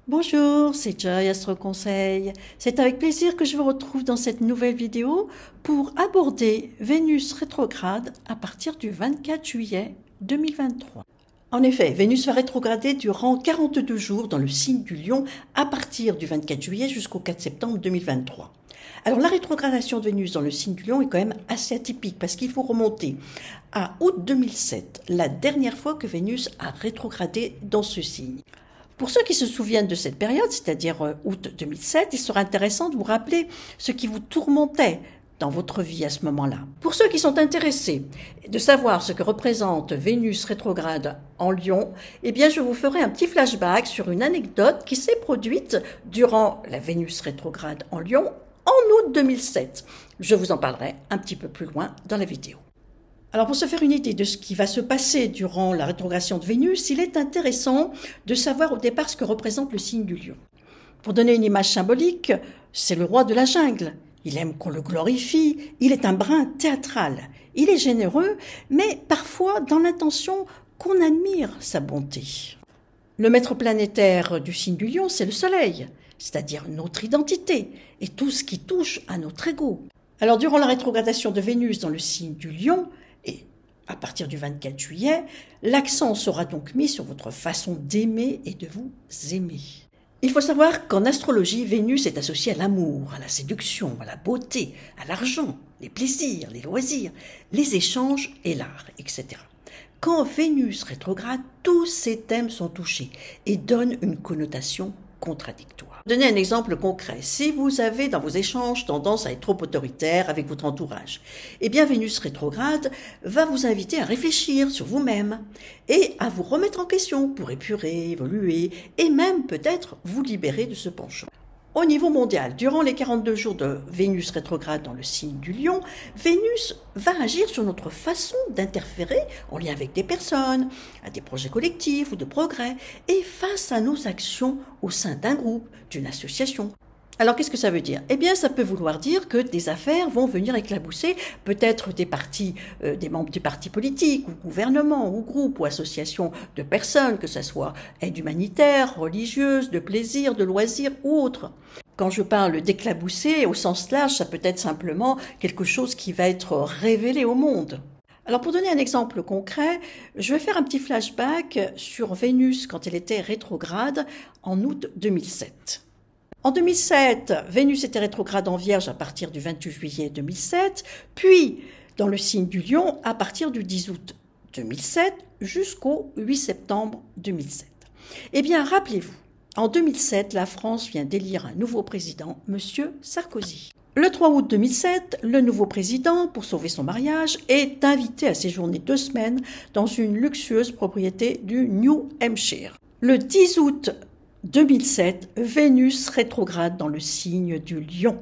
Bonjour, c'est Joy Astro Conseil. C'est avec plaisir que je vous retrouve dans cette nouvelle vidéo pour aborder Vénus rétrograde à partir du 24 juillet 2023. En effet, Vénus va rétrograder durant 42 jours dans le signe du Lion à partir du 24 juillet jusqu'au 4 septembre 2023. Alors la rétrogradation de Vénus dans le signe du Lion est quand même assez atypique parce qu'il faut remonter à août 2007, la dernière fois que Vénus a rétrogradé dans ce signe. Pour ceux qui se souviennent de cette période, c'est-à-dire août 2007, il sera intéressant de vous rappeler ce qui vous tourmentait dans votre vie à ce moment-là. Pour ceux qui sont intéressés de savoir ce que représente Vénus rétrograde en Lion, eh bien je vous ferai un petit flashback sur une anecdote qui s'est produite durant la Vénus rétrograde en Lion en août 2007. Je vous en parlerai un petit peu plus loin dans la vidéo. Alors pour se faire une idée de ce qui va se passer durant la rétrogradation de Vénus, il est intéressant de savoir au départ ce que représente le signe du Lion. Pour donner une image symbolique, c'est le roi de la jungle. Il aime qu'on le glorifie, il est un brin théâtral. Il est généreux, mais parfois dans l'intention qu'on admire sa bonté. Le maître planétaire du signe du Lion, c'est le Soleil, c'est-à-dire notre identité et tout ce qui touche à notre ego. Alors durant la rétrogradation de Vénus dans le signe du Lion, et à partir du 24 juillet, l'accent sera donc mis sur votre façon d'aimer et de vous aimer. Il faut savoir qu'en astrologie, Vénus est associée à l'amour, à la séduction, à la beauté, à l'argent, les plaisirs, les loisirs, les échanges et l'art, etc. Quand Vénus rétrograde, tous ces thèmes sont touchés et donnent une connotation contradictoire. Donner un exemple concret. Si vous avez dans vos échanges tendance à être trop autoritaire avec votre entourage, eh bien Vénus rétrograde va vous inviter à réfléchir sur vous-même et à vous remettre en question pour épurer, évoluer et même peut-être vous libérer de ce penchant. Au niveau mondial, durant les 42 jours de Vénus rétrograde dans le signe du Lion, Vénus va agir sur notre façon d'interférer en lien avec des personnes, à des projets collectifs ou de progrès, et face à nos actions au sein d'un groupe, d'une association. Alors qu'est-ce que ça veut dire? Eh bien ça peut vouloir dire que des affaires vont venir éclabousser peut-être des membres du parti politique, ou gouvernement, ou groupe, ou association de personnes, que ce soit aide humanitaire, religieuse, de plaisir, de loisirs ou autre. Quand je parle d'éclabousser au sens large, ça peut être simplement quelque chose qui va être révélé au monde. Alors pour donner un exemple concret, je vais faire un petit flashback sur Vénus quand elle était rétrograde en août 2007. En 2007, Vénus était rétrograde en Vierge à partir du 28 juillet 2007, puis dans le signe du Lion à partir du 10 août 2007 jusqu'au 8 septembre 2007. Eh bien, rappelez-vous, en 2007, la France vient d'élire un nouveau président, M. Sarkozy. Le 3 août 2007, le nouveau président, pour sauver son mariage, est invité à séjourner 2 semaines dans une luxueuse propriété du New Hampshire. Le 10 août 2007, Vénus rétrograde dans le signe du Lion.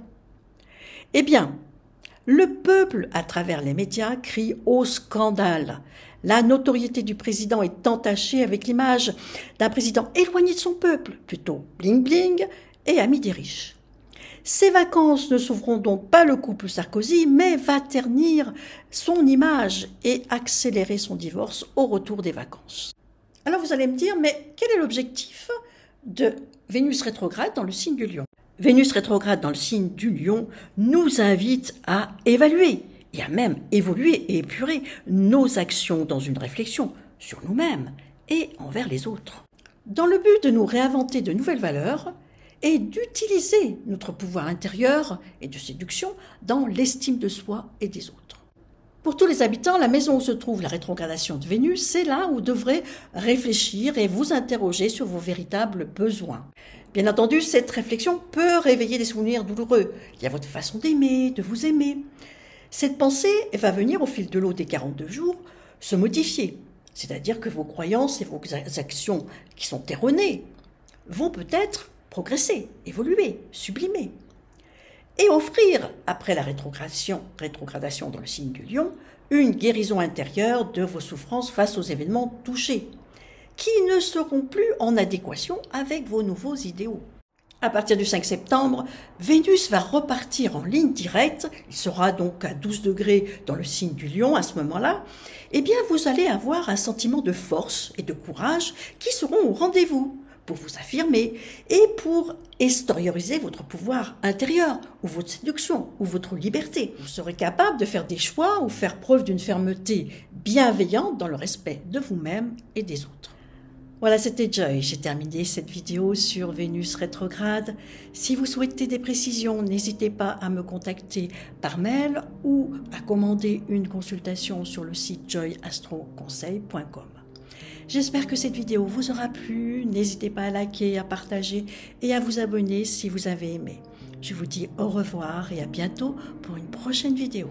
Eh bien, le peuple, à travers les médias, crie au scandale. La notoriété du président est entachée avec l'image d'un président éloigné de son peuple, plutôt bling-bling et ami des riches. Ces vacances ne sauveront donc pas le couple Sarkozy, mais va ternir son image et accélérer son divorce au retour des vacances. Alors vous allez me dire, mais quel est l'objectif de Vénus rétrograde dans le signe du Lion? Vénus rétrograde dans le signe du Lion nous invite à évaluer et à même évoluer et épurer nos actions dans une réflexion sur nous-mêmes et envers les autres, dans le but de nous réinventer de nouvelles valeurs et d'utiliser notre pouvoir intérieur et de séduction dans l'estime de soi et des autres. Pour tous les habitants, la maison où se trouve la rétrogradation de Vénus, c'est là où vous devrez réfléchir et vous interroger sur vos véritables besoins. Bien entendu, cette réflexion peut réveiller des souvenirs douloureux. Il y a votre façon d'aimer, de vous aimer. Cette pensée va venir au fil de l'eau des 42 jours se modifier. C'est-à-dire que vos croyances et vos actions qui sont erronées vont peut-être progresser, évoluer, sublimer. Et offrir, après la rétrogradation dans le signe du Lion, une guérison intérieure de vos souffrances face aux événements touchés, qui ne seront plus en adéquation avec vos nouveaux idéaux. À partir du 5 septembre, Vénus va repartir en ligne directe, il sera donc à 12 degrés dans le signe du Lion à ce moment-là, eh bien vous allez avoir un sentiment de force et de courage qui seront au rendez-vous pour vous affirmer et pour extérioriser votre pouvoir intérieur ou votre séduction ou votre liberté. Vous serez capable de faire des choix ou faire preuve d'une fermeté bienveillante dans le respect de vous-même et des autres. Voilà, c'était Joy. J'ai terminé cette vidéo sur Vénus rétrograde. Si vous souhaitez des précisions, n'hésitez pas à me contacter par mail ou à commander une consultation sur le site joyastroconseil.com. J'espère que cette vidéo vous aura plu. N'hésitez pas à liker, à partager et à vous abonner si vous avez aimé. Je vous dis au revoir et à bientôt pour une prochaine vidéo.